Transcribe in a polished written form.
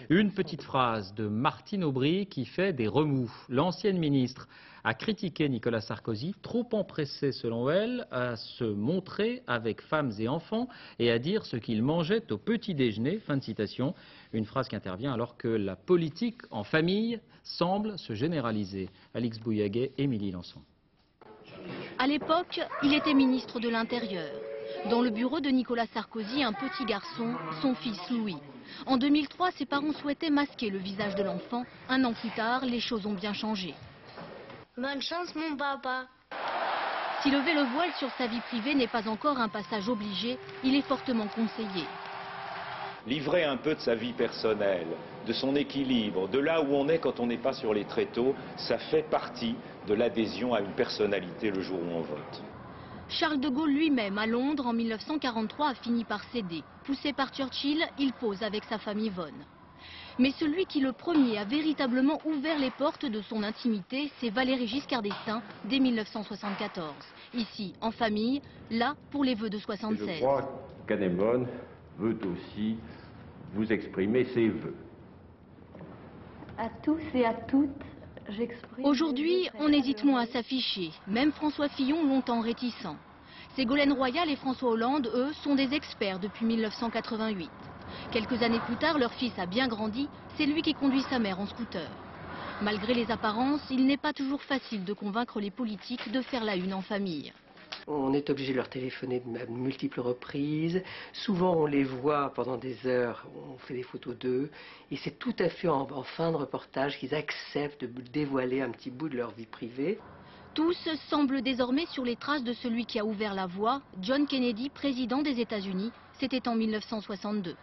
Une petite phrase de Martine Aubry qui fait des remous. L'ancienne ministre a critiqué Nicolas Sarkozy, trop empressé selon elle à se montrer avec femmes et enfants et à dire ce qu'il mangeait au petit déjeuner. Fin de citation. Une phrase qui intervient alors que la politique en famille semble se généraliser. Alix Bouillaguet, Émilie Lançon. À l'époque, il était ministre de l'Intérieur. Dans le bureau de Nicolas Sarkozy, un petit garçon, son fils Louis. En 2003, ses parents souhaitaient masquer le visage de l'enfant. Un an plus tard, les choses ont bien changé. Bonne chance, mon papa. Si lever le voile sur sa vie privée n'est pas encore un passage obligé, il est fortement conseillé. Livrer un peu de sa vie personnelle, de son équilibre, de là où on est quand on n'est pas sur les tréteaux, ça fait partie de l'adhésion à une personnalité le jour où on vote. Charles de Gaulle lui-même, à Londres, en 1943, a fini par céder. Poussé par Churchill, il pose avec sa femme Yvonne. Mais celui qui le premier a véritablement ouvert les portes de son intimité, c'est Valéry Giscard d'Estaing, dès 1974. Ici, en famille, là, pour les vœux de 76. Je crois qu'Anémone veut aussi vous exprimer ses vœux. À tous et à toutes, j'exprime... Aujourd'hui, on hésite moins à s'afficher, même François Fillon longtemps réticent. Ségolène Royal et François Hollande, eux, sont des experts depuis 1988. Quelques années plus tard, leur fils a bien grandi, c'est lui qui conduit sa mère en scooter. Malgré les apparences, il n'est pas toujours facile de convaincre les politiques de faire la une en famille. On est obligé de leur téléphoner de multiples reprises. Souvent, on les voit pendant des heures, on fait des photos d'eux. Et c'est tout à fait en fin de reportage qu'ils acceptent de dévoiler un petit bout de leur vie privée. Tous semblent désormais sur les traces de celui qui a ouvert la voie, John Kennedy, président des États-Unis. C'était en 1962.